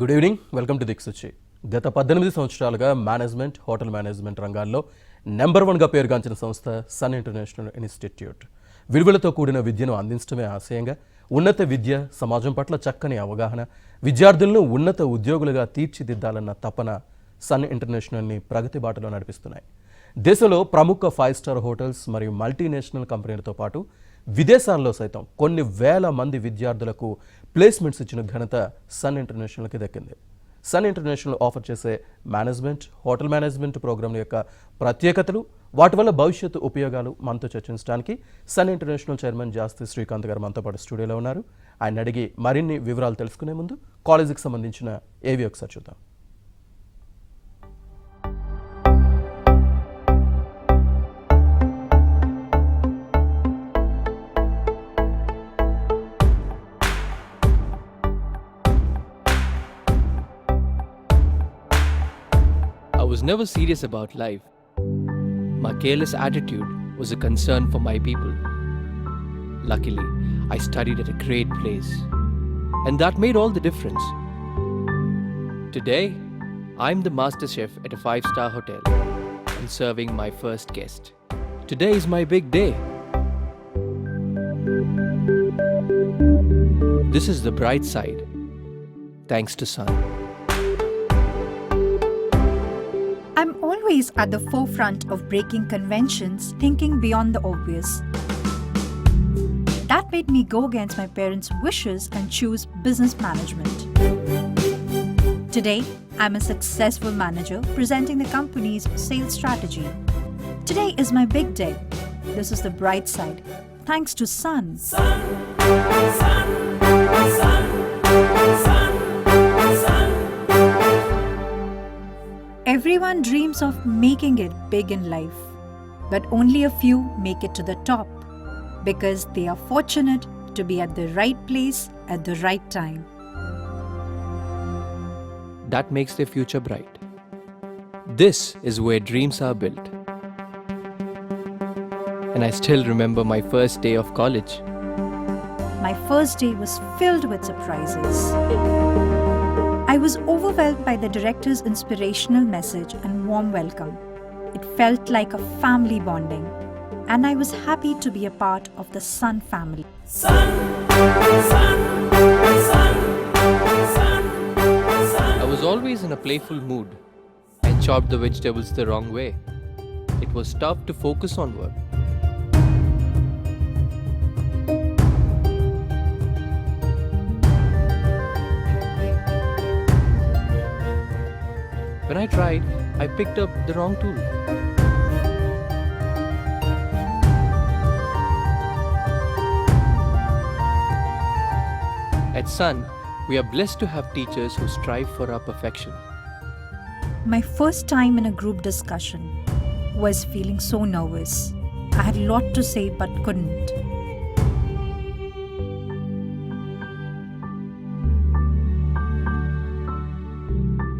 Good evening, welcome to దిక్సూచి. గత 18 సంవత్సరాలుగా మేనేజ్మెంట్, హోటల్ మేనేజ్మెంట్ రంగాల్లో నెంబర్ 1గా పేరుగాంచిన సంస్థ సన్ ఇంటర్నేషనల్ ఇన్స్టిట్యూట్. విలువలతో కూడిన విద్యను అందించడమే ఆశయంగా ఉన్నత విద్య, సమాజం పట్ల చక్కని అవగాహన, విద్యార్థులను ఉన్నత ఉద్యోగులుగా తీర్చిదిద్దాలన్న తపన సన్ ఇంటర్నేషనల్ని ప్రగతి బాటలో నడిపిస్తున్నాయి. దేశంలో ప్రముఖ 5 స్టార్ హోటల్స్ మరియు మల్టీనేషనల్ కంపెనీలతో పాటు విదేశాల్లో సైతం కొన్ని వేల మంది విద్యార్థులకు ప్లేస్మెంట్స్ ఇచ్చిన ఘనత సన్ ఇంటర్నేషనల్కి దక్కింది. సన్ ఇంటర్నేషనల్ ఆఫర్ చేసే మేనేజ్మెంట్, హోటల్ మేనేజ్మెంట్ ప్రోగ్రాంల యొక్క ప్రత్యేకతలు, వాటి వల్ల భవిష్యత్తు ఉపయోగాలు మనతో చర్చించడానికి సన్ ఇంటర్నేషనల్ చైర్మన్ జాస్తి శ్రీకాంత్ గారు మనతో పాటు స్టూడియోలో ఉన్నారు. ఆయన అడిగి మరిన్ని వివరాలు తెలుసుకునే ముందు కాలేజీకి సంబంధించిన ఏవి ఒకసారి చూద్దాం. I was never serious about life. My careless attitude was a concern for my people. Luckily, I studied at a great place, and that made all the difference. Today, I'm the master chef at a 5-star hotel and serving my first guest. Today is my big day. This is the bright side, thanks to Sun. I'm always at the forefront of breaking conventions, thinking beyond the obvious. That made me go against my parents' wishes and choose business management. Today, I'm a successful manager presenting the company's sales strategy. Today is my big day. This is the bright side, thanks to Sun. Sun, Sun, Sun, Sun, Sun. Everyone dreams of making it big in life, but only a few make it to the top because they are fortunate to be at the right place at the right time. That makes their future bright. This is where dreams are built. And I still remember my first day of college. My first day was filled with surprises. I was overwhelmed by the director's inspirational message and warm welcome. It felt like a family bonding, and I was happy to be a part of the Sun family. Sun, Sun, Sun, Sun, Sun. I was always in a playful mood and chopped the vegetables the wrong way. It was tough to focus on work. When I tried, I picked up the wrong tool. At Sun, we are blessed to have teachers who strive for our perfection. My first time in a group discussion was feeling so nervous. I had a lot to say but couldn't.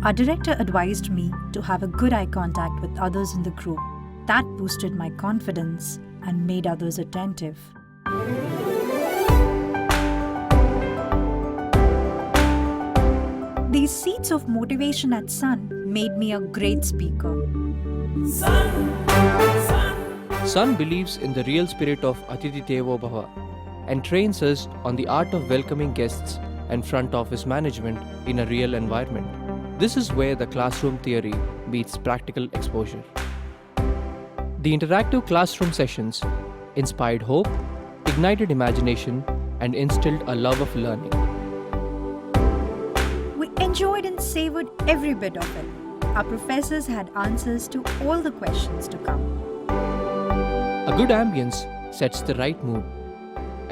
Our director advised me to have a good eye contact with others in the group. That boosted my confidence and made others attentive. These seeds of motivation at Sun made me a great speaker. Sun believes in the real spirit of Atithi Devo Bhava and trains us on the art of welcoming guests and front office management in a real environment. This is where the classroom theory meets practical exposure. The interactive classroom sessions inspired hope, ignited imagination, and instilled a love of learning. We enjoyed and savored every bit of it. Our professors had answers to all the questions to come. A good ambience sets the right mood.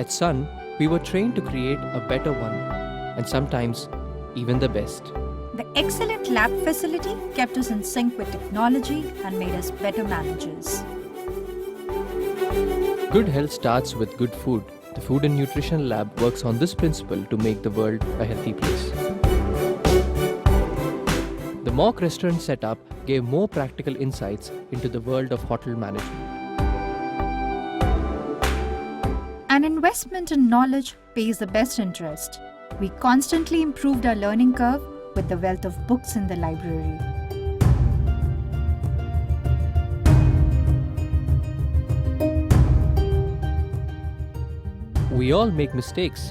At Sun, we were trained to create a better one, and sometimes even the best. The excellent lab facility kept us in sync with technology and made us better managers. Good health starts with good food. The Food and Nutrition Lab works on this principle to make the world a healthy place. The mock restaurant setup gave more practical insights into the world of hotel management. An investment in knowledge pays the best interest. We constantly improved our learning curve with the wealth of books in the library. We all make mistakes,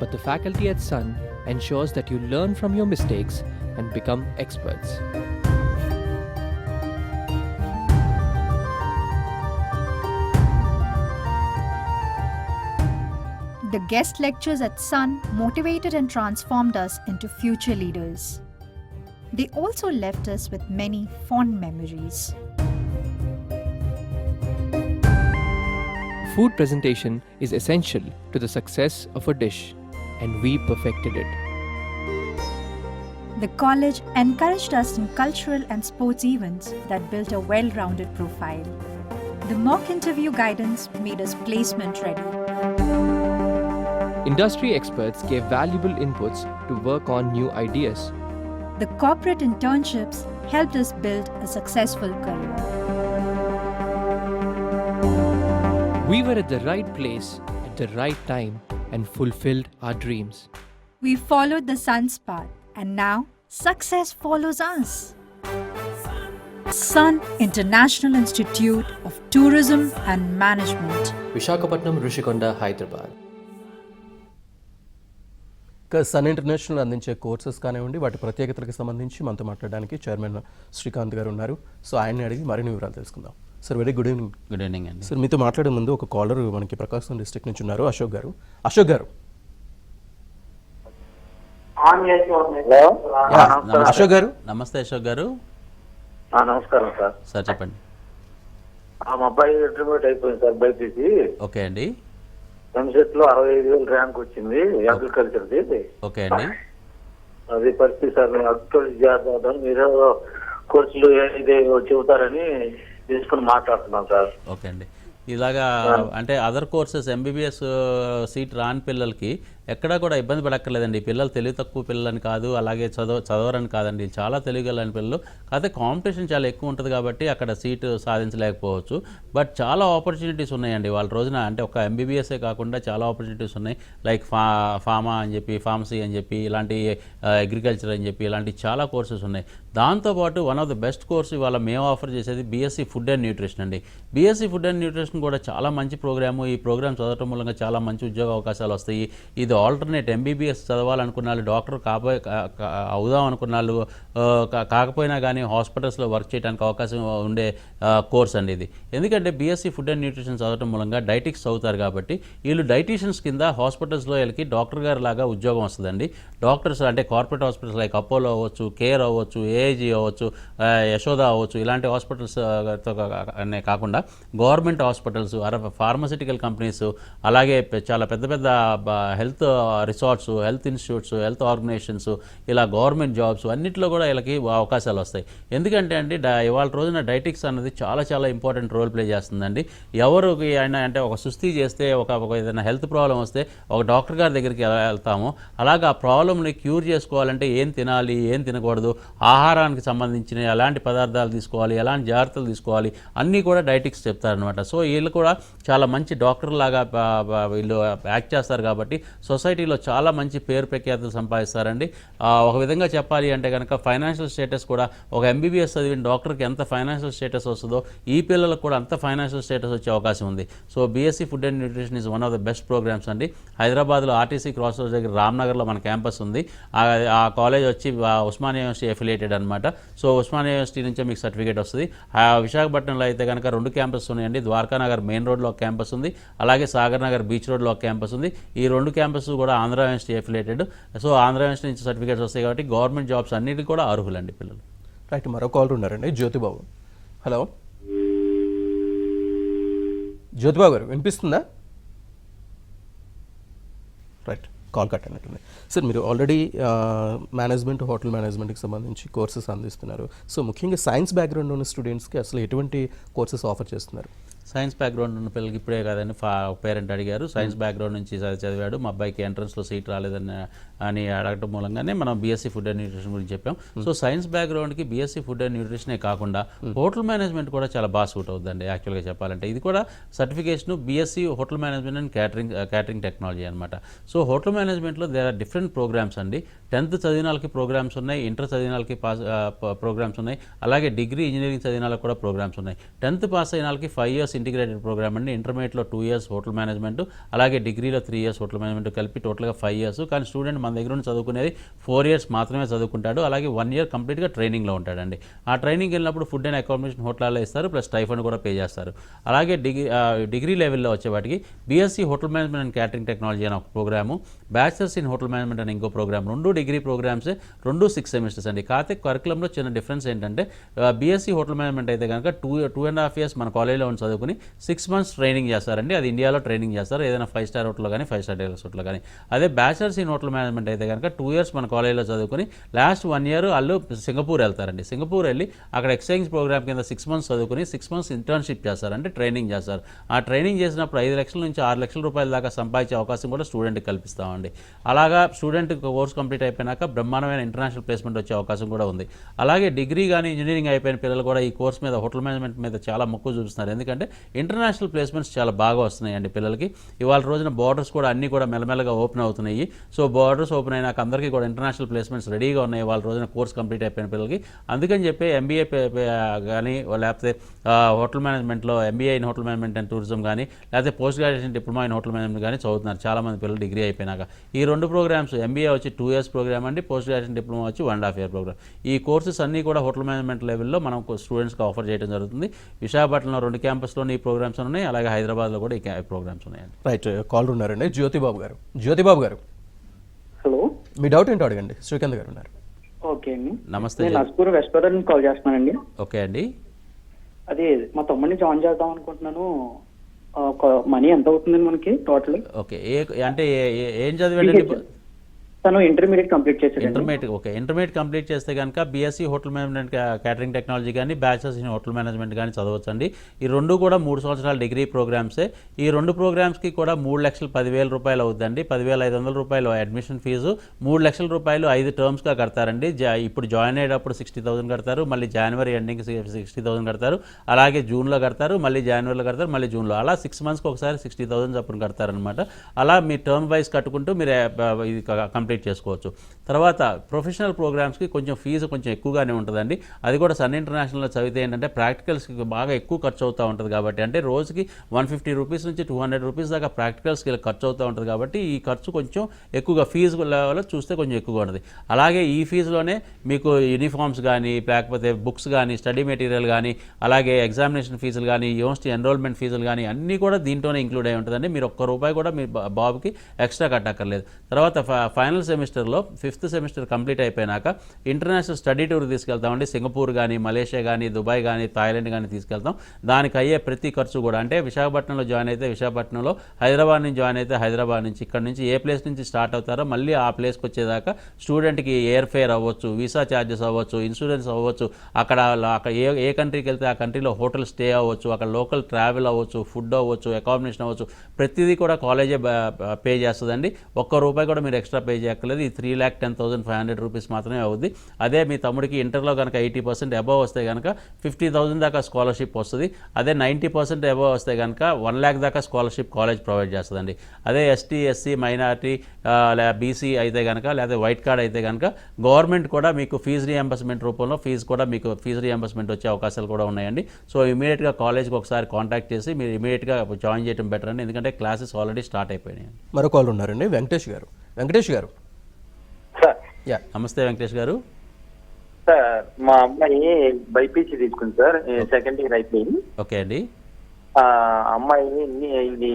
but the faculty at Sun ensures that you learn from your mistakes and become experts. The guest lectures at Sun motivated and transformed us into future leaders. They also left us with many fond memories. Food presentation is essential to the success of a dish, and we perfected it. The college encouraged us in cultural and sports events that built a well-rounded profile. The mock interview guidance made us placement ready. Industry experts gave valuable inputs to work on new ideas. The corporate internships helped us build a successful career. We were at the right place at the right time and fulfilled our dreams. We followed the Sun's path, and now success follows us. Sun International Institute of Tourism and Management. Visakhapatnam, Rishikonda, Hyderabad. ఇక sun international అందించే courses కానివ్వండి వాటి ప్రత్యేకతలకు సంబంధించి మనతో మాట్లాడడానికి chairman Srikanth గారు ఉన్నారు. So ఆయన్ని అడిగి మరిన్ని వివరాలు తెలుసుకుందాం. Sir very good evening. Good evening అండి. సార్ మీతో మాట్లాడే ముందు ఒక కాలర్ మనకి ప్రకాశం డిస్ట్రిక్ట్ నుంచి ఉన్నారు, అశోక్ గారు. అశోక్ గారు, అశోక్ గారు నమస్తే. అశోక్ గారు నమస్కారం సార్. సార్ చెప్పండి. మా అబ్బాయి ఇంటర్మీడియట్ అయిపోయింది సార్, బైపీసీ. ఓకే అండి. ఎంసెట్ లో 65,000 ర్యాంక్ వచ్చింది అగ్రికల్చర్ది. ఓకే అండి. అది పరిస్థితి సార్. అగ్రికల్చర్ చేద్దామని మీరు కోర్సులు ఇది చెబుతారని తీసుకుని మాట్లాడుతున్నాం సార్. ఓకే అండి. ఇలాగా అంటే అదర్ కోర్సెస్ ఎంబీబీఎస్ సీట్ రాని పిల్లలకి ఎక్కడా కూడా ఇబ్బంది పడక్కర్లేదండి. పిల్లలు తెలివి తక్కువ పిల్లలని కాదు, అలాగే చదవరని కాదండి, చాలా తెలివిగలని పిల్లలు. కాకపోతే కాంపిటీషన్ చాలా ఎక్కువ ఉంటుంది కాబట్టి అక్కడ సీటు సాధించలేకపోవచ్చు. బట్ చాలా ఆపర్చునిటీస్ ఉన్నాయండి వాళ్ళ రోజున. అంటే ఒక ఎంబీబీఎస్ఏ కాకుండా చాలా ఆపర్చునిటీస్ ఉన్నాయి. లైక్ ఫార్మా అని చెప్పి, ఫార్మసీ అని చెప్పి, ఇలాంటి అగ్రికల్చర్ అని చెప్పి, ఇలాంటి చాలా కోర్సెస్ ఉన్నాయి. దాంతోపాటు one of the best course ఇవాళ మేము ఆఫర్ చేసేది బీఎస్సీ ఫుడ్ అండ్ న్యూట్రిషన్ అండి. బీఎస్సీ ఫుడ్ అండ్ న్యూట్రిషన్ కూడా చాలా మంచి ప్రోగ్రాము. ఈ ప్రోగ్రామ్ చదవటం మూలంగా చాలా మంచి ఉద్యోగ అవకాశాలు వస్తాయి. ఇది ఆల్టర్నేట్ ఎంబీబీఎస్ చదవాలనుకున్న వాళ్ళు, డాక్టర్ అవుదాం అనుకున్న వాళ్ళు, కాకపోయినా కానీ హాస్పిటల్స్లో వర్క్ చేయడానికి అవకాశం ఉండే కోర్స్ అండి ఇది. ఎందుకంటే బీఎస్సీ ఫుడ్ అండ్ న్యూట్రిషన్ చదవటం మూలంగా డైటిక్స్ చదువుతారు కాబట్టి వీళ్ళు డైటీషియన్స్ కింద హాస్పిటల్స్లో వీళ్ళకి డాక్టర్ గారి లాగా ఉద్యోగం వస్తుందండి. డాక్టర్స్ అంటే కార్పొరేట్ హాస్పిటల్స్ లైక్ అపోలో అవ్వచ్చు, కేర్ అవ్వచ్చు, ఏఐజీ అవ్వచ్చు, యశోద అవ్వచ్చు, ఇలాంటి హాస్పిటల్స్ అనే కాకుండా గవర్నమెంట్ హాస్పిటల్స్, ఫార్మసిటికల్ కంపెనీస్, అలాగే చాలా పెద్ద పెద్ద health resorts, health institutes, health organizations, ఇలా గవర్నమెంట్ జాబ్స్ అన్నింటిలో కూడా వీళ్ళకి అవకాశాలు వస్తాయి. ఎందుకంటే అండి ఇవాళ రోజున డైటిక్స్ అన్నది చాలా చాలా ఇంపార్టెంట్ రోల్ ప్లే చేస్తుందండి. ఎవరికి అయినా అంటే ఒక సుస్థి చేస్తే, ఒక ఏదైనా హెల్త్ ప్రాబ్లం వస్తే ఒక డాక్టర్ గారి దగ్గరికి వెళ్తాము. అలాగే ఆ ప్రాబ్లమ్ని క్యూర్ చేసుకోవాలంటే ఏం తినాలి, ఏం తినకూడదు, ఆహారానికి సంబంధించిన ఎలాంటి పదార్థాలు తీసుకోవాలి, ఎలాంటి జాగ్రత్తలు తీసుకోవాలి అన్నీ కూడా డైటిక్స్ చెప్తారనమాట. సో వీళ్ళు కూడా చాలా మంచి డాక్టర్ లాగా వీళ్ళు యాక్ట్ చేస్తారు కాబట్టి సొసైటీలో చాలా మంచి పేరు ప్రఖ్యాతులు సంపాదిస్తారండి. ఒక విధంగా చెప్పాలి అంటే కనుక ఫైనాన్షియల్ స్టేటస్ కూడా ఒక ఎంబీబీఎస్ చదివిన డాక్టర్కి ఎంత ఫైనాన్షియల్ స్టేటస్ వస్తుందో ఈ పిల్లలకు కూడా అంత ఫైనాన్షియల్ స్టేటస్ వచ్చే అవకాశం ఉంది. So BSc food and nutrition is one of the best programs అండి. హైదరాబాద్లో ఆర్టీసీ క్రాస్ రోడ్ దగ్గర రామ్నగర్లో మన క్యాంపస్ ఉంది. ఆ కాలేజ్ వచ్చి ఉస్మానియా యూనివర్సిటీ అఫిలియేటెడ్ అనమాట. సో ఉస్మానియా యూనివర్సిటీ నుంచే మీకు సర్టిఫికేట్ వస్తుంది. విశాఖపట్నంలో అయితే కనుక 2 క్యాంపస్ ఉన్నాయండి. ద్వారకానగర్ మెయిన్ రోడ్లో ఒక క్యాంపస్ ఉంది, అలాగే సాగర్ నగర్ బీచ్ రోడ్లో ఒక క్యాంపస్ ఉంది. ఈ 2 క్యాంపస్ కూడా Andhra university affiliated. So Andhra university నుంచి సర్టిఫికేట్స్ వస్తాయి కాబట్టి గవర్నమెంట్ జాబ్స్ అన్నిటికీ కూడా అర్హులండి పిల్లలు. రైట్, మరో కాలర్ ఉన్నారండి, జ్యోతిబాబు. హలో జ్యోతిబాబు గారు, వినిపిస్తుందా? రైట్, కాల్ కట్ అయినట్టుంది. సార్ మీరు ఆల్రెడీ మేనేజ్మెంట్, హోటల్ మేనేజ్మెంట్కి సంబంధించి కోర్సెస్ అందిస్తున్నారు. సో ముఖ్యంగా సైన్స్ బ్యాక్గ్రౌండ్ ఉన్న స్టూడెంట్స్కి అసలు ఎటువంటి కోర్సెస్ ఆఫర్ చేస్తున్నారు? సైన్స్ బ్యాక్గ్రౌండ్ ఉన్న పిల్లలకి ఇప్పుడే కాదండి, పేరెంట్ అడిగారు సైన్స్ బ్యాక్గ్రౌండ్ నుంచి చదివాడు, మా అబ్బాయికి ఎంట్రన్స్లో సీట్ రాలేదని అడగటం మూలంగానే మనం బీఎస్సీ ఫుడ్ అండ్ న్యూట్రిషన్ గురించి చెప్పాం. సో సైన్స్ బ్యాక్గ్రౌండ్కి బీఎస్సీ ఫుడ్ అండ్ న్యూట్రిషనే కాకుండా హోటల్ మేనేజ్మెంట్ కూడా చాలా బాగా సూట్ అవుతుందండి. యాక్చువల్గా చెప్పాలంటే ఇది కూడా certification BSc hotel management and catering technology అనమాట. సో హోటల్ మేనేజ్మెంట్లో దేర్ ఆర్ డిఫరెంట్ ప్రోగ్రామ్స్ అండి. 10th చదివిన వాళ్ళకి ప్రోగ్రామ్స్ ఉన్నాయి, ఇంటర్ చదివిన వాళ్ళకి ప్రోగ్రామ్స్ ఉన్నాయి, అలాగే డిగ్రీ ఇంజనీరింగ్ చదివిన వాళ్ళకి కూడా ప్రోగ్రామ్స్ ఉన్నాయి. 10th పాస్ అయిన వాళ్ళకి 5 years ఇంటిగ్రేటెడ్ ప్రోగ్రామ్ అండి. ఇంటర్మీడియట్లో 2 years హోటల్ మేనేజ్మెంట్, అలాగే డిగ్రీలో 3 years హోటల్ మేనేజ్మెంట్ కలిపి టోటల్గా 5 years. కానీ స్టూడెంట్ మన దగ్గర నుంచి చదువుకునేది 4 years మాత్రమే చదువుకుంటాడు, అలాగే 1 year కంప్లీట్గా ట్రైనింగ్లో ఉంటాడండి. ఆ ట్రైనింగ్ వెళ్ళినప్పుడు ఫుడ్ అండ్ అకామిడేషన్ హోటల్లో ఇస్తారు, ప్లస్ స్టైఫండ్ కూడా పే చేస్తారు. అలాగే డిగ్రీ లెవెల్లో వచ్చేవాటికి BSc hotel management and catering technology అని ఒక programme, bachelors in hotel management అని ఇంకో ప్రోగ్రామ్. 2 డిగ్రీ ప్రోగ్రామ్సే, 2 6 semesters అండి. కాకపోతే కరికులంలో చిన్న డిఫరెన్స్ ఏంటంటే బీఎస్సీ హోటల్ మేనేజ్మెంట్ అయితే కనుక 2.5 years మన కాలేజీలో ఉండి చదువుకుని 6 months ట్రైనింగ్ చేస్తారండి. అది ఇండియాలో ట్రైనింగ్ చేస్తారు, ఏదైనా 5-star హోటల్లో కానీ 5-star హోటల్లో కానీ. అదే బ్యాచిలర్స్ ఇన్ హోటల్ మేనేజ్మెంట్ అయితే కనుక 2 years మన కాలేజీలో చదువుకుని లాస్ట్ 1 year వాళ్ళు సింగపూర్ వెళ్తారండి. సింగపూర్ వెళ్ళి అక్కడ ఎక్స్చేంజ్ ప్రోగ్రామ్ కింద 6 months చదువుకుని 6 months ఇంటర్న్షిప్ చేస్తారు, అంటే ట్రైనింగ్ చేస్తారు. ఆ ట్రైనింగ్ చేసినప్పుడు 5 లక్షల నుంచి 6 లక్షల రూపాయల దాకా సంపాదించే అవకాశం కూడా స్టూడెంట్కి కల్పిస్తామండి. అలాగా స్టూడెంట్ కోర్స్ కంప్లీట్ అయిపోయినాక బ్రహ్మాండమైన ఇంటర్నేషనల్ ప్లేస్మెంట్ వచ్చే అవకాశం కూడా ఉంది. అలాగే డిగ్రీ కానీ ఇంజనీరింగ్ అయిపోయిన పిల్లలు కూడా ఈ కోర్స్ మీద, హోటల్ మేనేజ్మెంట్ మీద చాలా మొక్కు చూపిస్తున్నారు. ఎందుకంటే ఇంటర్నేషనల్ ప్లేస్మెంట్స్ చాలా బాగా వస్తున్నాయండి పిల్లలకి. ఇవాళ రోజున బార్డర్స్ కూడా అన్నీ కూడా మెల్లమెల్లగా ఓపెన్ అవుతున్నాయి. సో బార్డర్స్ ఓపెన్ అయినాక అందరికీ కూడా ఇంటర్నేషనల్ ప్లేస్మెంట్స్ రెడీగా ఉన్నాయి వాళ్ళ రోజున కోర్స్ కంప్లీట్ అయిపోయిన పిల్లలకి. అందుకని చెప్పి ఎంబీఏ కానీ లేకపోతే హోటల్ మేనేజ్మెంట్లో MBA in hotel management and tourism కానీ, లేకపోతే post graduation diploma in hotel management కానీ చదువుతున్నారు చాలామంది పిల్లలు డిగ్రీ అయిపోయినాక. ఈ 2 ప్రోగ్రామ్స్, ఎంబీఏ వచ్చి 2 years ప్రోగ్రామ్ అండి, పోస్ట్ గ్రాడ్యుయేషన్ డిప్లొమా వచ్చి 1.5 year ప్రోగ్రామ్. ఈ కోర్సెస్ అన్నీ కూడా హోటల్ మేనేజ్మెంట్ లెవెల్లో మనం స్టూడెంట్స్కి ఆఫర్ చేయడం జరుగుతుంది. విశాఖపట్నంలో 2 క్యాంపస్లోనే ఈ ప్రోగ్రామ్స్ ఉన్నాయి, అలాగే హైదరాబాద్లో కూడా ఈ ప్రోగ్రామ్స్ ఉన్నాయండి. రైట్, కాల్ ఉన్నారండి జ్యోతిబాబు గారు. జ్యోతిబాబు గారు, హలో, మీ డౌట్ ఏంటో అడగండి. శ్రీకాంత్ గారు ఉన్నారు. ఓకే అండి. నమస్తే. నేను నస్పూర్ వెస్ట్ గోదావరి నుంచి కాల్ చేస్తున్నానండి. ఓకే అండి. అది మా తమ్ముడిని జాయిన్ చేద్దాం అనుకుంటున్నాను. మనీ ఎంత అవుతుందండి మనకి టోటల్? ఓకే, అంటే ఏం చదివాడండి? తను ఇంటర్మీడియట్ కంప్లీట్ చేశాడు. ఇంటర్మీడియట్ కంప్లీట్ చేస్తే కనుక BSc hotel management catering technology కానీ, బ్యాచిలర్స్ ఇన్ హోటల్ మేనేజ్మెంట్ కానీ చదవచ్చండి. ఈ 2 కూడా 3 సంవత్సరాల డిగ్రీ ప్రోగ్రామ్సే. ఈ 2 ప్రోగ్రామ్స్కి కూడా 3,10,000 రూపాయలు అవుతుందండి. 10,500 రూపాయలు అడ్మిషన్ ఫీజు, 3 లక్షల రూపాయలు 5 టర్మ్స్గా కడతారండి. ఇప్పుడు జాయిన్ అయ్యేటప్పుడు 60,000 కడతారు, మళ్ళీ జనవరి ఎండింగ్ 60,000 కడతారు, అలాగే జూన్లో కడతారు, మళ్ళీ జనవరిలో కడతారు, మళ్ళీ జూన్లో, అలా 6 monthsకి ఒకసారి 60,000 చొప్పున కడతారనమాట. అలా మీ టర్మ్ వైజ్ కట్టుకుంటూ మీరు ఇది కంప్లీట్ చేసుకోవచ్చు. తర్వాత ప్రొఫెషనల్ ప్రోగ్రామ్స్కి కొంచెం ఫీజు కొంచెం ఎక్కువగానే ఉంటుందండి. అది కూడా సన్ ఇంటర్నేషనల్లో చదివితే ఏంటంటే ప్రాక్టికల్స్కి బాగా ఎక్కువ ఖర్చు అవుతూ ఉంటుంది కాబట్టి, అంటే రోజుకి 150 రూపీస్ నుంచి 200 రూపీస్ దాకా ప్రాక్టికల్స్కి ఖర్చు అవుతూ ఉంటుంది కాబట్టి ఈ ఖర్చు కొంచెం ఎక్కువగా ఫీజు లెవెల్లో చూస్తే కొంచెం ఎక్కువగా ఉంటుంది. అలాగే ఈ ఫీజులోనే మీకు యూనిఫామ్స్ కానీ, లేకపోతే బుక్స్ కానీ, స్టడీ మెటీరియల్ కానీ, అలాగే ఎగ్జామినేషన్ ఫీజులు కానీ, యూనివర్సిటీ ఎన్రోల్మెంట్ ఫీజులు కానీ అన్నీ కూడా దీంట్లోనే ఇంక్లూడ్ అయి ఉంటుందండి. మీరు ₹1 కూడా మీ బాబుకి ఎక్స్ట్రా కట్టక్కర్లేదు. తర్వాత ఫైనల్ సెమిస్టర్లో 5th semester కంప్లీట్ అయిపోయినాక ఇంటర్నేషనల్ స్టడీ టూర్ తీసుకెళ్తామండి. సింగపూర్ కానీ, మలేషియా కానీ, దుబాయ్ కానీ, థాయిలాండ్ కానీ తీసుకెళ్తాం. దానికి అయ్యే ప్రతి ఖర్చు కూడా, అంటే విశాఖపట్నంలో జాయిన్ అయితే విశాఖపట్నంలో, హైదరాబాద్ నుంచి జాయిన్ అయితే హైదరాబాద్ నుంచి, ఇక్కడ నుంచి ఏ ప్లేస్ నుంచి స్టార్ట్ అవుతారో మళ్ళీ ఆ ప్లేస్కి వచ్చేదాకా స్టూడెంట్కి ఎయిర్ ఫేర్ అవ్వచ్చు, వీసా ఛార్జెస్ అవ్వచ్చు, ఇన్సూరెన్స్ అవ్వచ్చు, అక్కడ ఏ కంట్రీకి వెళ్తే ఆ కంట్రీలో హోటల్ స్టే అవ్వచ్చు, అక్కడ లోకల్ ట్రావెల్ అవ్వచ్చు, ఫుడ్ అవ్వచ్చు, అకామిడేషన్ అవ్వచ్చు, ప్రతిదీ కూడా కాలేజే పే చేస్తుందండి. ₹1 కూడా మీరు ఎక్స్ట్రా పే చేయక్కర్లేదు. ఈ 3,10,500 రూపీస్ మాత్రమే అవుద్ది. అదే మీ తమ్ముడికి ఇంటర్లో కనుక 80% అబవ్ వస్తే కనుక 50,000 దాకా స్కాలర్షిప్ వస్తుంది. అదే 90% అబవ్ వస్తే కనుక 1 lakh దాకా స్కాలర్షిప్ కాలేజ్ ప్రొవైడ్ చేస్తుందండి. అదే ఎస్టీ, ఎస్సీ, మైనారిటీ, బీసీ అయితే కనుక, లేదా వైట్ కార్డ్ అయితే కనుక గవర్నమెంట్ కూడా మీకు ఫీజు రియంబర్స్మెంట్ రూపంలో మీకు ఫీజు రియంబర్స్మెంట్ వచ్చే అవకాశాలు కూడా ఉన్నాయండి. సో ఇమీడియట్గా కాలేజ్కి ఒకసారి కాంటాక్ట్ చేసి మీరు ఇమీడియట్గా జాయిన్ చేయడం బెటర్ అండి, ఎందుకంటే క్లాసెస్ ఆల్రెడీ స్టార్ట్ అయిపోయినాయి. మరో కాల్ ఉన్నారండి వెంకటేష్ గారు. వెంకటేష్ గారు, సార్ నమస్తే వెంకటేష్ గారు. సార్ మా అమ్మాయి బైపీసీ తీసుకుంది సార్, సెకండ్ ఇయర్ అయిపోయింది. ఓకే అండి. అమ్మాయి ఇది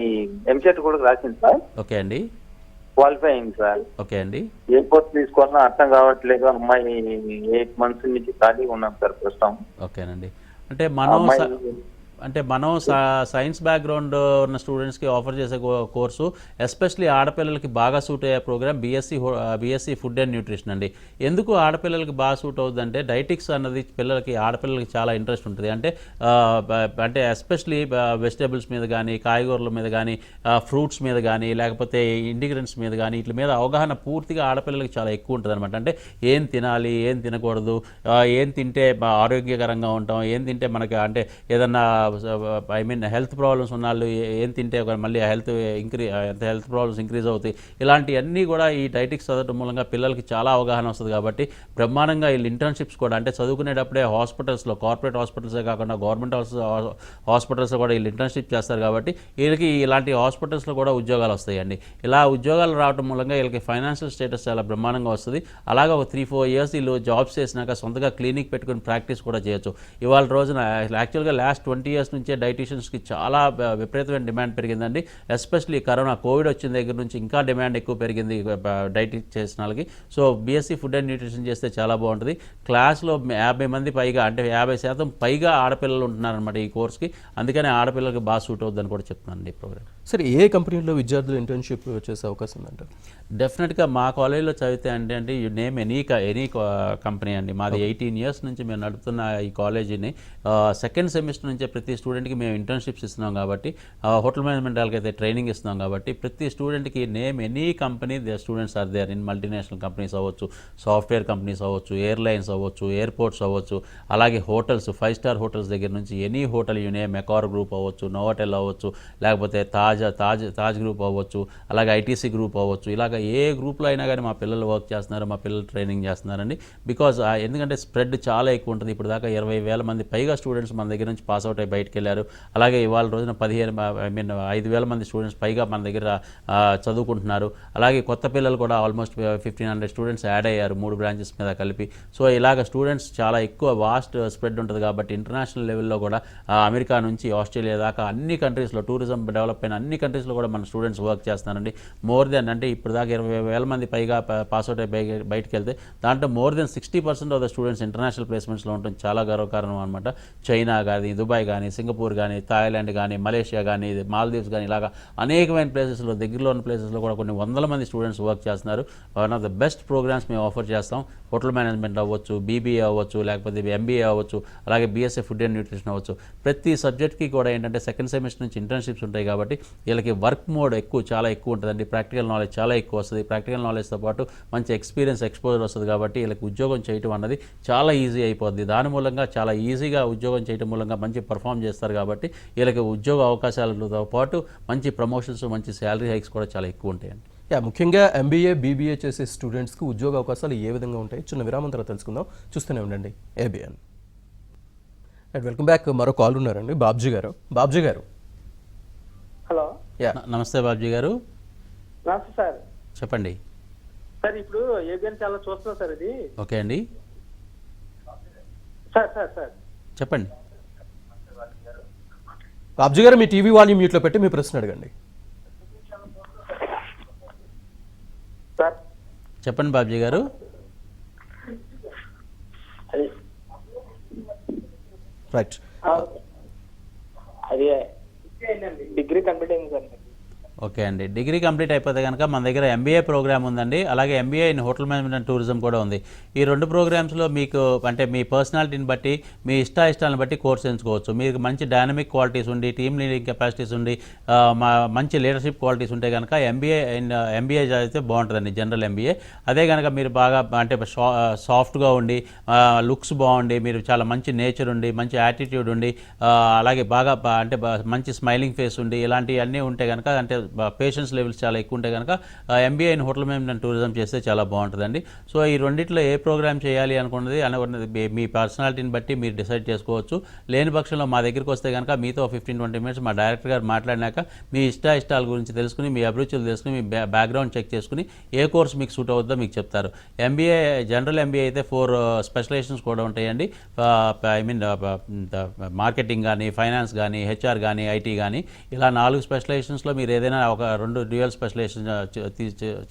ఎంసెట్ కూడా రాసింది సార్. ఓకే అండి. క్వాలిఫై అయింది సార్. ఓకే అండి. ఏ కోర్స్ తీసుకోవాలన్నా అర్థం కావట్లేదు. అమ్మాయి 8 months నుంచి ఖాళీగా ఉన్నాం సార్ ప్రస్తుతం. ఓకేనండి. అంటే మనం సైన్స్ బ్యాక్గ్రౌండ్ ఉన్న స్టూడెంట్స్కి ఆఫర్ చేసే కోర్సు ఎస్పెషలీ ఆడపిల్లలకి బాగా సూట్ అయ్యే program BSc food and nutrition అండి. ఎందుకు ఆడపిల్లలకి బాగా సూట్ అవుతుందంటే డైటిక్స్ అన్నది ఆడపిల్లలకి చాలా ఇంట్రెస్ట్ ఉంటుంది. అంటే ఎస్పెషలీ వెజిటేబుల్స్ మీద కానీ, కాయగూరల మీద కానీ, ఫ్రూట్స్ మీద కానీ, లేకపోతే ఇంగ్రీడియంట్స్ మీద కానీ, వీటి మీద అవగాహన పూర్తిగా ఆడపిల్లలకి చాలా ఎక్కువ ఉంటుంది అనమాట. అంటే ఏం తినాలి, ఏం తినకూడదు, ఏం తింటే ఆరోగ్యకరంగా ఉంటాం, ఏం తింటే మనకి అంటే ఏదన్నా ఐ మీన్ హెల్త్ ప్రాబ్లమ్స్ ఉన్న వాళ్ళు ఏం తింటే మళ్ళీ హెల్త్ ప్రాబ్లమ్స్ ఇంక్రీజ్ అవుతాయి, ఇలాంటివన్నీ కూడా ఈ డైటిక్స్ చదవడం మూలంగా పిల్లలకి చాలా అవగాహన వస్తుంది. కాబట్టి బ్రహ్మాండంగా వీళ్ళు ఇంటర్న్షిప్స్ కూడా అంటే చదువుకునేటప్పుడే హాస్పిటల్స్లో, కార్పొరేట్ హాస్పిటల్సే కాకుండా గవర్నమెంట్ హాస్పిటల్స్లో కూడా వీళ్ళు ఇంటర్న్షిప్ చేస్తారు. కాబట్టి వీళ్ళకి ఇలాంటి హాస్పిటల్స్లో కూడా ఉద్యోగాలు వస్తాయండి. ఇలా ఉద్యోగాలు రావడం మూలంగా వీళ్ళకి ఫైనాన్షియల్ స్టేటస్ చాలా బ్రహ్మాండంగా వస్తుంది. అలాగే ఒక 3-4 ఇయర్స్ వీళ్ళు జాబ్స్ చేసినాక సొంతగా క్లినిక్ పెట్టుకుని ప్రాక్టీస్ కూడా చేయొచ్చు. ఇవాళ రోజున యాక్చువల్గా లాస్ట్ 20 ఇయర్స్ నుంచే డైటీషియన్స్కి చాలా విపరీతమైన డిమాండ్ పెరిగిందండి. ఎస్పెషల్లీ కోవిడ్ వచ్చిన దగ్గర నుంచి ఇంకా డిమాండ్ ఎక్కువ పెరిగింది డైటిక్ చేసిన వాళ్ళకి. So BSc food and nutrition చేస్తే చాలా బాగుంటుంది. క్లాస్లో 50 మంది పైగా అంటే 50% పైగా ఆడపిల్లలు ఉంటున్నారనమాట ఈ కోర్స్కి. అందుకని ఆడపిల్లలకి బాగా సూట్ అవుతుందని కూడా చెప్తున్నాను ఈ ప్రోగ్రామ్. సరే, ఏ కంపెనీలో విద్యార్థులు ఇంటర్న్షిప్ చేసే అవకాశం ఉందంటారు? డెఫినెట్గా మా కాలేజీలో చదివితే అంటే యూ నేమ్ ఎనీ కంపెనీ అండి. మాది 18 ఇయర్స్ నుంచి మేము నడుపుతున్న ఈ కాలేజీని సెకండ్ సెమిస్టర్ నుంచే ప్రతి స్టూడెంట్కి మేము ఇంటర్న్షిప్స్ ఇస్తున్నాం. కాబట్టి హోటల్ మేనేజ్మెంట్ వాళ్ళకైతే ట్రైనింగ్ ఇస్తున్నాం. కాబట్టి ప్రతి స్టూడెంట్కి name any company the students are there in multinational companies అవ్వచ్చు, సాఫ్ట్వేర్ కంపెనీస్ అవ్వచ్చు, ఎయిర్లైన్స్ అవ్వచ్చు, ఎయిర్పోర్ట్స్ అవ్వచ్చు, అలాగే హోటల్స్ 5 స్టార్ హోటల్స్ దగ్గర నుంచి any hotel you name Accor group అవ్వచ్చు, నోవాటెల్ అవ్వచ్చు, లేకపోతే తాజ్ గ్రూప్ అవ్వచ్చు, అలాగే ఐటీసీ గ్రూప్ అవ్వచ్చు. ఇలాగ ఏ గ్రూప్లో అయినా కానీ మా పిల్లలు వర్క్ చేస్తున్నారు, మా పిల్లలు ట్రైనింగ్ చేస్తున్నారండి. బికాజ్ ఎందుకంటే స్ప్రెడ్ చాలా ఎక్కువ ఉంటుంది. ఇప్పుడు దాకా 20,000 మంది పైగా స్టూడెంట్స్ మన దగ్గర నుంచి పాస్అవుట్ అయ్యి బయటకు వెళ్ళారు. అలాగే ఇవాళ రోజున 5,000 మంది స్టూడెంట్స్ పైగా మన దగ్గర చదువుకుంటున్నారు. అలాగే కొత్త పిల్లలు కూడా ఆల్మోస్ట్ 1,500 స్టూడెంట్స్ యాడ్ అయ్యారు 3 బ్రాంచెస్ మీద కలిపి. సో ఇలాగ స్టూడెంట్స్ చాలా ఎక్కువ వాస్ట్ స్ప్రెడ్ ఉంటుంది. కాబట్టి ఇంటర్నేషనల్ లెవెల్లో కూడా అమెరికా నుంచి ఆస్ట్రేలియా దాకా అన్ని కంట్రీస్లో టూరిజం డెవలప్ అయిన అన్ని కంట్రీస్లో కూడా మన స్టూడెంట్స్ వర్క్ చేస్తున్నారండి. మోర్ దెన్ అంటే ఇప్పుడు దాకా 20,000 మంది పైగా పాస్అవుట్ అయ్యి బయటకు వెళ్తే దాంట్లో more than 60% of the students international ప్లేస్మెంట్స్లో ఉంటుంది. చాలా గర్వకారణం అనమాట. చైనా కానీ, దుబాయ్ కానీ, సింగపూర్ కానీ, థాయిలాండ్ కానీ, మలేషియా కానీ, మాల్దీవ్స్ కానీ, ఇలాగా అనేకమైన ప్లేసెస్లో, దగ్గరలో ఉన్న ప్లేసెస్లో కూడా కొన్ని వందల మంది స్టూడెంట్స్ వర్క్ చేస్తున్నారు. One of the best programs మేము ఆఫర్ చేస్తాం. హోటల్ మేనేజ్మెంట్ అవ్వచ్చు, బీబీఏ అవ్వచ్చు, లేకపోతే ఎంబీఏ అవ్వచ్చు, అలాగే బీఎస్సీ ఫుడ్ అండ్ న్యూట్రిషన్ అవ్వచ్చు. ప్రతి సబ్జెక్ట్కి కూడా ఏంటంటే సెకండ్ సెమిస్టర్ నుంచి ఇంటర్న్షిప్స్ ఉంటాయి. కాబట్టి వీళ్ళకి వర్క్ మోడ్ చాలా ఎక్కువ ఉంటుందండి. ప్రాక్టికల్ నాలెడ్జ్ చాలా ఎక్కువ వస్తుంది. ప్రాక్టికల్ నాలెడ్జ్తో పాటు మంచి ఎక్స్పోజర్ వస్తుంది. కాబట్టి వీళ్ళకి ఉద్యోగం చేయడం అన్నది చాలా ఈజీ అయిపోద్ది. దాని మూలంగా చాలా ఈజీగా ఉద్యోగం చేయడం మూలంగా మంచి పర్ఫామ్ చేస్తారు. కాబట్టి వీళ్ళకి ఉద్యోగ అవకాశాలతో పాటు మంచి ప్రమోషన్స్, మంచి శాలరీ హైక్స్ కూడా చాలా ఎక్కువ ఉంటాయండి. ముఖ్యంగా ఎంబీఏ, బీబీఏ చేసే స్టూడెంట్స్కి ఉద్యోగ అవకాశాలు ఏ విధంగా ఉంటాయి? చిన్న విరామం తర్వాత తెలుసుకుందాం. చూస్తూనే ఉండండి ఏబిఎన్. Welcome back. మరో కాల్ ఉన్నారండి, బాబ్జీ గారు. హలో, నమస్తే బాబ్జీ గారు, నమస్తే సార్. చెప్పండి సార్ ఇప్పుడు ఏబిఎన్ చాలా చూస్తున్నాం సార్. ఇది ఓకే అండి, సార్ చెప్పండి బాబ్జీ గారు. మీ టీవీ వాల్యూమ్ మ్యూట్లో పెట్టి మీ ప్రశ్న అడగండి. సార్ చెప్పండి బాబ్జీ గారు. రైట్. అది డిగ్రీ కంప్లీట్ అయింది సార్. ఓకే అండి, డిగ్రీ కంప్లీట్ అయిపోతే కనుక మన దగ్గర ఎంబీఏ ప్రోగ్రామ్ ఉందండి. అలాగే MBA in hotel management and tourism కూడా ఉంది. ఈ 2 ప్రోగ్రామ్స్లో మీకు అంటే మీ పర్సనాలిటీని బట్టి, మీ ఇష్టాలను బట్టి కోర్స్ ఎంచుకోవచ్చు. మీకు మంచి డైనమిక్ క్వాలిటీస్ ఉండి, టీమ్ లీడింగ్ కెపాసిటీస్ ఉండి, మంచి లీడర్షిప్ క్వాలిటీస్ ఉంటే కనుక ఎంబీఏ చదివితే బాగుంటుందండి, జనరల్ ఎంబీఏ. అదే కనుక మీరు బాగా అంటే సాఫ్ట్గా ఉండి, లుక్స్ బాగుండి, మీరు చాలా మంచి నేచర్ ఉండి, మంచి యాటిట్యూడ్ ఉండి, అలాగే బాగా అంటే మంచి స్మైలింగ్ ఫేస్ ఉండి, ఇలాంటివన్నీ ఉంటే కనుక అంటే పేషెన్స్ లెవెల్స్ చాలా ఎక్కువ ఉంటే కనుక MBA in hotel management and tourism చేస్తే చాలా బాగుంటుందండి. సో ఈ రెండిట్లో ఏ ప్రోగ్రామ్ చేయాలి అనుకున్నది మీ పర్సనాలిటీని బట్టి మీరు డిసైడ్ చేసుకోవచ్చు. లేని పక్షంలో మా దగ్గరికి వస్తే కనుక మీతో 15-20 మినిట్స్ మా డైరెక్టర్ గారు మాట్లాడినాక మీ ఇష్టాల గురించి తెలుసుకుని, మీ అభిరుచులు తెలుసుకుని, మీ బ్యాక్గ్రౌండ్ చెక్ చేసుకుని ఏ కోర్స్ మీకు సూట్ అవుతుందో మీకు చెప్తారు. ఎంబీఏ, జనరల్ ఎంబీఏ అయితే 4 స్పెషలైజేషన్స్ కూడా ఉంటాయండి. ఐ మీన్ మార్కెటింగ్ కానీ, ఫైనాన్స్ కానీ, హెచ్ఆర్ కానీ, ఐటీ కానీ, ఇలా 4 స్పెషలైజేషన్స్లో మీరు ఏదైనా ఒక 2 డ్యూయల్ స్పెషలైజేషన్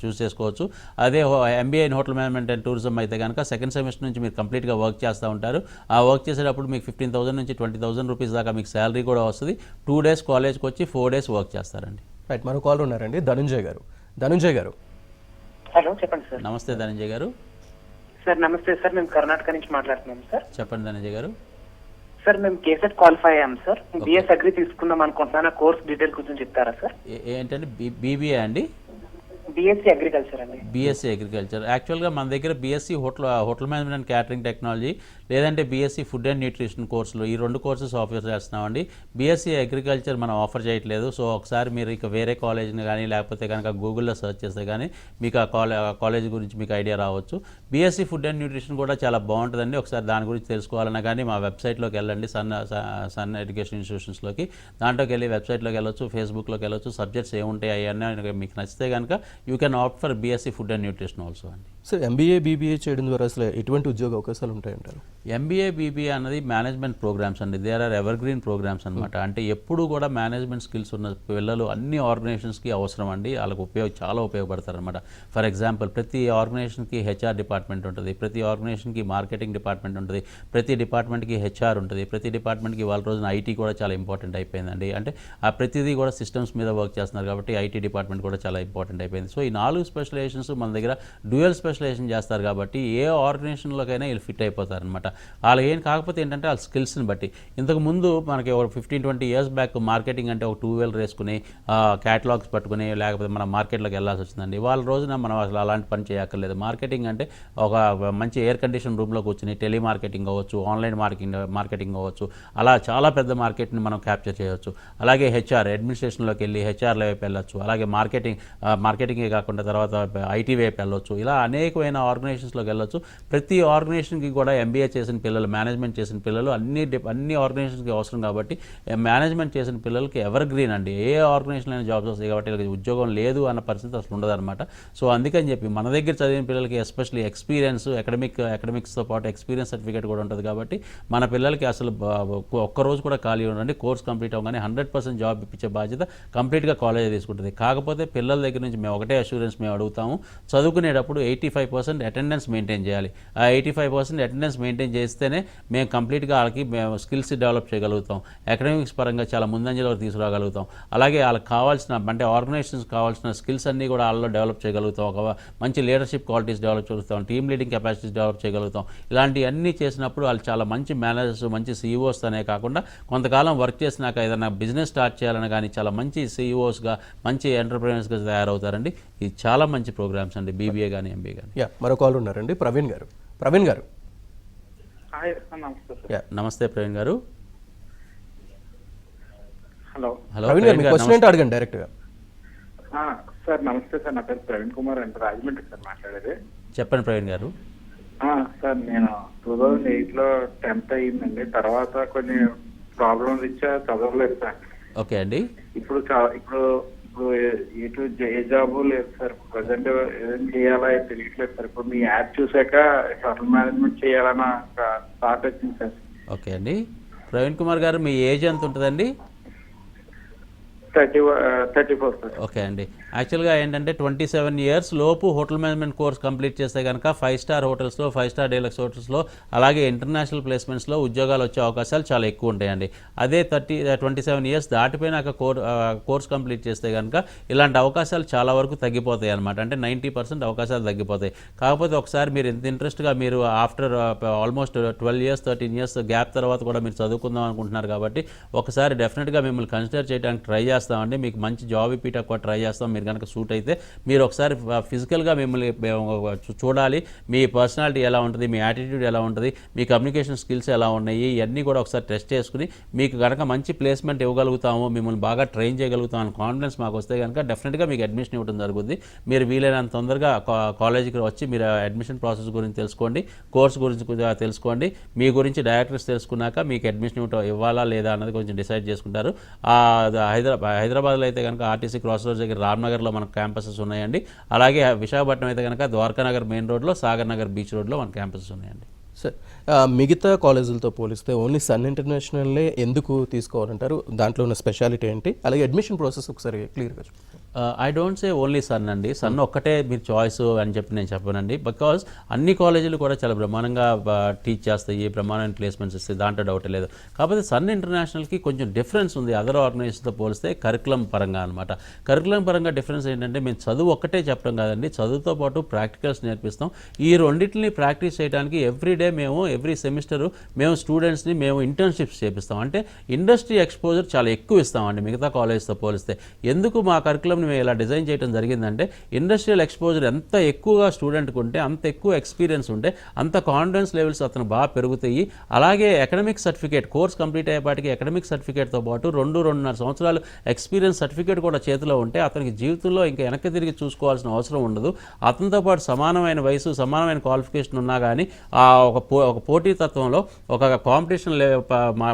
చూస్ చేసుకోవచ్చు. అదే MBA in hotel management and tourism అయితే కనుక సెకండ్ సెమిస్టర్ నుంచి మీరు కంప్లీట్గా వర్క్ చేస్తూ ఉంటారు. ఆ వర్క్ చేసేటప్పుడు మీకు 15,000 నుంచి 20,000 రూపీస్ దాకా మీకు శాలరీ కూడా వస్తుంది. 2 డేస్ కాలేజ్కి వచ్చి 4 డేస్ వర్క్ చేస్తారండి. రైట్. మరో కాల్ ఉన్నారండి, ధనుంజయ్ గారు. హలో, చెప్పండి సార్. నమస్తే ధనంజయ్ గారు. సార్ నమస్తే సార్, మేము కర్ణాటక నుంచి మాట్లాడుతున్నాం సార్. చెప్పండి ధనంజయ్ గారు. సార్ మేము కేసెట్ క్వాలిఫై అయ్యాం సార్. బిఎస్ అగ్రి తీసుకుందాం అనుకుంటున్నాను. కోర్స్ డీటెయిల్ కొంచెం చెప్తారా సార్? ఏంటంటే బీబీఏ అండి? బిఎస్సీ అగ్రికల్చర్ అండి. BSc agriculture. యాక్చువల్గా మన దగ్గర BSc hotel management and catering technology లేదంటే బీఎస్సీ ఫుడ్ అండ్ న్యూట్రిషన్ కోర్సులు, ఈ 2 కోర్సెస్ ఆఫర్ చేస్తున్నామండి. బీఎస్సీ అగ్రికల్చర్ మనం ఆఫర్ చేయట్లేదు. సో ఒకసారి మీరు ఇక వేరే కాలేజ్ని కానీ లేకపోతే కనుక గూగుల్లో సెర్చ్ చేస్తే కానీ మీకు ఆ కాలేజ్ గురించి మీకు ఐడియా రావచ్చు. బీఎస్సీ ఫుడ్ అండ్ న్యూట్రిషన్ కూడా చాలా బాగుంటుందండి. ఒకసారి దాని గురించి తెలుసుకోవాలన్నా కానీ మా వెబ్సైట్లోకి వెళ్ళండి, సన్ ఎడ్యుకేషన్ ఇన్స్టిట్యూషన్స్లోకి. దాంట్లోకి వెళ్ళి వెబ్సైట్లోకి వెళ్ళొచ్చు, ఫేస్బుక్లోకి వెళ్ళొచ్చు. సబ్జెక్ట్స్ ఏముంటాయి అవన్నీ మీకు నచ్చితే కనుక you can opt for BSc food and nutrition also అండి. సో ఎంబీఏ బీబీఏ చేయడం ద్వారా అసలు ఎటువంటి ఉద్యోగ అవకాశాలు ఉంటాయంటారు? ఎంబీఏ బీబీఏ అన్నది మేనేజ్మెంట్ ప్రోగ్రామ్స్ అండి. There are evergreen programs అనమాట. అంటే ఎప్పుడు కూడా మేనేజ్మెంట్ స్కిల్స్ ఉన్న పిల్లలు అన్ని ఆర్గనైజేషన్స్కి అవసరం అండి. వాళ్ళకు చాలా ఉపయోగపడతారు అనమాట. ఫర్ ఎగ్జాంపుల్ ప్రతి ఆర్గనైజేషన్కి హెచ్ఆర్ డిపార్ట్మెంట్ ఉంటుంది, ప్రతి ఆర్గనైజేషన్కి మార్కెటింగ్ డిపార్ట్మెంట్ ఉంటుంది, ప్రతి డిపార్ట్మెంట్కి హెచ్ఆర్ ఉంటుంది, ప్రతి డిపార్ట్మెంట్కి వాళ్ళ రోజున ఐటీ కూడా చాలా ఇంపార్టెంట్ అయిపోయిందండి. అంటే ఆ ప్రతిదీ కూడా సిస్టమ్స్ మీద వర్క్ చేస్తున్నారు కాబట్టి ఐటీ డిపార్ట్మెంట్ కూడా చాలా ఇంపార్టెంట్ అయిపోయింది. సో ఈ 4 స్పెషలైజేషన్స్ మన దగ్గర డ్యూయల్ స్పెషలైజేషన్ చేస్తారు కాబట్టి ఏ ఆర్గనైజేషన్లోకైనా వీళ్ళు ఫిట్ అయిపోతారు అనమాట. వాళ్ళు ఏం కాకపోతే ఏంటంటే వాళ్ళ స్కిల్స్ని బట్టి. ఇంతకు ముందు మనకి ఒక 15-20 ఇయర్స్ బ్యాక్ మార్కెటింగ్ అంటే ఒక 2 వీలర్ వేసుకుని క్యాటలాగ్స్ పట్టుకుని లేకపోతే మనం మార్కెట్లోకి వెళ్ళాల్సి వచ్చిందండి. వాళ్ళ రోజున మనం అసలు అలాంటి పని చేయక్కర్లేదు. మార్కెటింగ్ అంటే ఒక మంచి ఎయిర్ కండిషన్ రూమ్లో కూర్చుని టెలిమార్కెటింగ్ అవ్వచ్చు, ఆన్లైన్ మార్కెటింగ్ అవ్వచ్చు, అలా చాలా పెద్ద మార్కెట్ని మనం క్యాప్చర్ చేయవచ్చు. అలాగే హెచ్ఆర్ అడ్మినిస్ట్రేషన్లోకి వెళ్ళి హెచ్ఆర్ల వైపు వెళ్ళొచ్చు. అలాగే మార్కెటింగే కాకుండా తర్వాత ఐటీ వైపు వెళ్ళొచ్చు. ఇలా అనేకమైన ఆర్గనైజేషన్స్లోకి వెళ్ళొచ్చు. ప్రతి ఆర్గనైజేషన్కి కూడా ఎంబీఏ చేసిన పిల్లలు, మేనేజ్మెంట్ చేసిన పిల్లలు అన్ని ఆర్గనైజేషన్స్కి అవసరం కాబట్టి మేనేజ్మెంట్ చేసిన పిల్లలకి ఎవర్ గ్రీన్ అండి. ఏ ఆర్గనైజేషన్ అయినా జాబ్స్ వస్తాయి కాబట్టి వీళ్ళకి ఉద్యోగం లేదు అన్న పరిస్థితి అసలు ఉండదన్నమాట. సో అందుకని చెప్పి మన దగ్గర చదివిన పిల్లలకి ఎస్పెషల్లీ ఎక్స్పీరియన్స్, అకాడమిక్స్తో పాటు ఎక్స్పీరియన్స్ సర్టిఫికేట్ కూడా ఉంటుంది కాబట్టి మన పిల్లలకి అసలు ఒక్కరోజు కూడా ఖాళీ ఉండండి. కోర్స్ కంప్లీట్ అవ్వగానే 100% జాబ్ ఇప్పించే బాధ్యత కంప్లీట్గా కాలేజ్ తీసుకుంటుంది. కాకపోతే పిల్లల దగ్గర నుంచి మేము ఒకటే అష్యూరెన్స్ మేము అడుగుతాము, చదువుకునేటప్పుడు 85% అటెండెన్స్ మెయింటైన్ చేయాలి. ఆ 85% అటెండెన్స్ మెయింటైన్ చేస్తేనే మేము కంప్లీట్గా వాళ్ళకి మేము స్కిల్స్ డెవలప్ చేయగలుగుతాం, అకాడమిక్స్ పరంగా చాలా ముందంజలో తీసుకురాగలుగుతాం. అలాగే వాళ్ళకి కావాల్సిన అంటే ఆర్గనైజేషన్స్ కావాల్సిన స్కిల్స్ అన్నీ కూడా వాళ్ళలో డెవలప్ చేయగలుగుతాం. ఒక మంచి లీడర్షిప్ క్వాలిటీస్ డెవలప్ చేయగలుగుతాం, టీమ్ లీడింగ్ కెపాసిటీస్ డెవలప్ చేయగలుగుతాం. ఇలాంటివన్నీ చేసినప్పుడు వాళ్ళు చాలా మంచి మేనేజర్స్, మంచి సీఈఓస్ అనే కాకుండా కొంతకాలం వర్క్ చేసినాక ఏదైనా బిజినెస్ స్టార్ట్ చేయాలని కానీ చాలా మంచి సీఈఓస్గా, మంచి ఎంటర్ప్రెన్యూర్స్గా తయారవుతారండి. ఇది చాలా మంచి ప్రోగ్రామ్స్ అండి, బీబీఏ కానీ ఎంబీఏ కానీ. మరో కాల్ ఉన్నారండి, ప్రవీణ్ గారు. ప్రవీణ్ గారు. నమస్తే ప్రవీణ్ గారు. హలో ప్రవీణ్ గారు, మీ క్వశ్చన్ ఏంటో అడగండి డైరెక్ట్గా. సార్ నమస్తే సార్, నా పేరు ప్రవీణ్ కుమార్ అంటే రాజమండ్రి సార్ మాట్లాడేది. చెప్పండి ప్రవీణ్ గారు. సార్ నేను 2008లో 10th అయ్యిందండి. తర్వాత కొన్ని ప్రాబ్లమ్స్ ఇచ్చా చదవలేదు సార్. ఓకే అండి. ఇప్పుడు ఏ జాబు లేదు సార్. ప్రజెంట్ ఏం చేయాలా తెలియట్లేదు సార్. ఇప్పుడు మీ యాప్ చూసాక హోటల్ మేనేజ్మెంట్ చేయాలన్న థాట్ వచ్చింది సార్. ఓకే అండి. ప్రవీణ్ కుమార్ గారు, మీ ఏజ్ ఎంత ఉంటుందండి? 34 సార్. ఓకే అండి. యాక్చువల్గా ఏంటంటే 27 ఇయర్స్ లోపు హోటల్ మేనేజ్మెంట్ కోర్స్ కంప్లీట్ చేస్తే కనుక 5 స్టార్ హోటల్స్లో, 5 స్టార్ డీలక్స్ హోటల్స్లో, అలాగే ఇంటర్నేషనల్ ప్లేస్మెంట్స్లో ఉద్యోగాలు వచ్చే అవకాశాలు చాలా ఎక్కువ ఉంటాయండి. అదే 27 ఇయర్స్ దాటిపోయినాక కోర్స్ కంప్లీట్ చేస్తే కనుక ఇలాంటి అవకాశాలు చాలా వరకు తగ్గిపోతాయి అనమాట. అంటే 90% అవకాశాలు తగ్గిపోతాయి. కాకపోతే ఒకసారి మీరు ఎంత ఇంట్రెస్ట్గా మీరు after almost 12 years 13 years gap తర్వాత కూడా మీరు చదువుకుందాం అనుకుంటున్నారు కాబట్టి ఒకసారి డెఫినెట్గా మిమ్మల్ని కన్సిడర్ చేయడానికి ట్రై చేస్తామండి. మీకు మంచి జాబ్ ఇప్పిటకు కూడా ట్రై చేస్తాం. మీరు కనుక సూట్ అయితే మీరు ఒకసారి ఫిజికల్గా మిమ్మల్ని చూడాలి. మీ పర్సనాలిటీ ఎలా ఉంటుంది, మీ యాటిట్యూడ్ ఎలా ఉంటుంది, మీ కమ్యూనికేషన్ స్కిల్స్ ఎలా ఉన్నాయి, ఇవన్నీ కూడా ఒకసారి టెస్ట్ చేసుకుని మీకు కనుక మంచి ప్లేస్మెంట్ ఇవ్వగలుగుతాము, మిమ్మల్ని బాగా ట్రైన్ చేయగలుగుతాం అని కాన్ఫిడెన్స్ మాకు వస్తే కనుక డెఫినెట్గా మీకు అడ్మిషన్ ఇవ్వడం జరుగుతుంది. మీరు వీలైనంత తొందరగా కాలేజీకి వచ్చి మీరు అడ్మిషన్ ప్రాసెస్ గురించి తెలుసుకోండి, కోర్స్ గురించి తెలుసుకోండి. మీ గురించి డైరెక్టర్స్ తెలుసుకున్నాక మీకు అడ్మిషన్ ఇవ్వాలా లేదా అన్నది కొంచెం డిసైడ్ చేసుకుంటారు. హైదరాబాద్లో అయితే కనుక ఆర్టీసీ క్రాస్ రోడ్స్ దగ్గర రామ్నగర్లో మనకు క్యాంపసెస్ ఉన్నాయండి. అలాగే విశాఖపట్నం అయితే కనుక ద్వారకానగర్ మెయిన్ రోడ్లో, సాగర్ నగర్ బీచ్ రోడ్లో మన క్యాంపసెస్ ఉన్నాయండి. సార్, మిగతా కాలేజీలతో పోలిస్తే ఓన్లీ సన్ ఇంటర్నేషనల్లే ఎందుకు తీసుకోవాలంటారు? దాంట్లో ఉన్న స్పెషాలిటీ ఏంటి? అలాగే అడ్మిషన్ ప్రాసెస్ ఒకసారి క్లియర్గా చెప్పండి. I don't say only sun అండి. సన్ ఒక్కటే మీరు చాయిస్ అని చెప్పి నేను చెప్పానండి. బికాజ్ అన్ని కాలేజీలు కూడా చాలా బ్రహ్మాండంగా టీచ్ చేస్తాయి, బ్రహ్మాండమైన ప్లేస్మెంట్స్ ఇస్తాయి, దాంట్లో డౌట్ లేదు. కాకపోతే సన్ ఇంటర్నేషనల్కి కొంచెం డిఫరెన్స్ ఉంది అదర్ ఆర్గనైజేషన్తో పోలిస్తే కరికులం పరంగా అనమాట. కరికులం పరంగా డిఫరెన్స్ ఏంటంటే మేము చదువు ఒక్కటే చెప్పడం కాదండి, చదువుతో పాటు ప్రాక్టికల్స్ నేర్పిస్తాం. ఈ రెండింటిని ప్రాక్టీస్ చేయడానికి ఎవ్రీడే ఎవ్రీడే మేము ఎవ్రీ సెమిస్టర్ మేము స్టూడెంట్స్ని మేము ఇంటర్న్షిప్స్ చేపిస్తాం. అంటే ఇండస్ట్రీ ఎక్స్పోజర్ చాలా ఎక్కువ ఇస్తామండి మిగతా కాలేజ్తో పోలిస్తే. ఎందుకు మా కరికులంని మేము ఇలా డిజైన్ చేయడం జరిగిందంటే ఇండస్ట్రియల్ ఎక్స్పోజర్ ఎంత ఎక్కువగా స్టూడెంట్కి ఉంటే అంత ఎక్కువ ఎక్స్పీరియన్స్ ఉంటే అంత కాన్ఫిడెన్స్ లెవెల్స్ అతను బాగా పెరుగుతాయి. అలాగే అకాడమిక్ సర్టిఫికేట్ కోర్స్ కంప్లీట్ అయ్యేపాటికి అకాడమిక్ సర్టిఫికేట్తో పాటు 2-2.5 సంవత్సరాలు ఎక్స్పీరియన్స్ సర్టిఫికేట్ కూడా చేతిలో ఉంటే అతనికి జీవితంలో ఇంకా వెనక్కి తిరిగి చూసుకోవాల్సిన అవసరం ఉండదు. అతనితో పాటు సమానమైన వయసు సమానమైన క్వాలిఫికేషన్ ఉన్నా కానీ ఒక పోటీతత్వంలో ఒక కాంపిటీషన్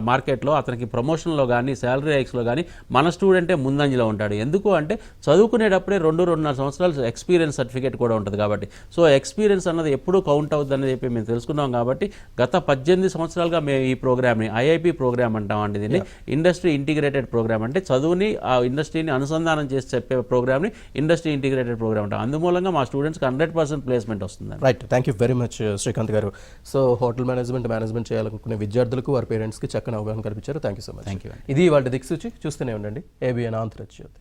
మార్కెట్లో అతనికి ప్రమోషన్లో కానీ శాలరీ హైక్స్లో కానీ మన స్టూడెంటే ముందంజలో ఉంటాడు. ఎందుకు అంటే చదువుకునేటప్పుడే 2-2.5 సంవత్సరాలు ఎక్స్పీరియన్స్ సర్టిఫికేట్ కూడా ఉంటుంది కాబట్టి. సో ఎక్స్పీరియన్స్ అన్నది ఎప్పుడూ కౌంట్ అవుతుందని చెప్పి మేము తెలుసుకున్నాం కాబట్టి గత 18 సంవత్సరాలుగా మేము ఈ ప్రోగ్రామ్ని ఐఐపి ప్రోగ్రామ్ అంటామండి. దీన్ని ఇండస్ట్రీ ఇంటిగ్రేటెడ్ ప్రోగ్రామ్ అంటే చదువుని ఆ ఇండస్ట్రీని అనుసంధానం చేసి చెప్పే ప్రోగ్రామ్ని ఇండస్ట్రీ ఇంటిగ్రేటెడ్ ప్రోగ్రామ్ అంటాం. అందుమూలంగా మా స్టూడెంట్స్కి 100% ప్లేస్మెంట్ వస్తుంది. Right, thank you very much Srikanth garu. So hotel management చేయాలనుకునే విద్యార్థులకు వారి పేరెంట్స్కి చక్కని అవగాహన కల్పించారు. Thank you so much. Thank you. ఇది వాళ్ళ దిక్సూచి. చూస్తూనే ఉండండి ABN ఆంధ్రజ్యోతి.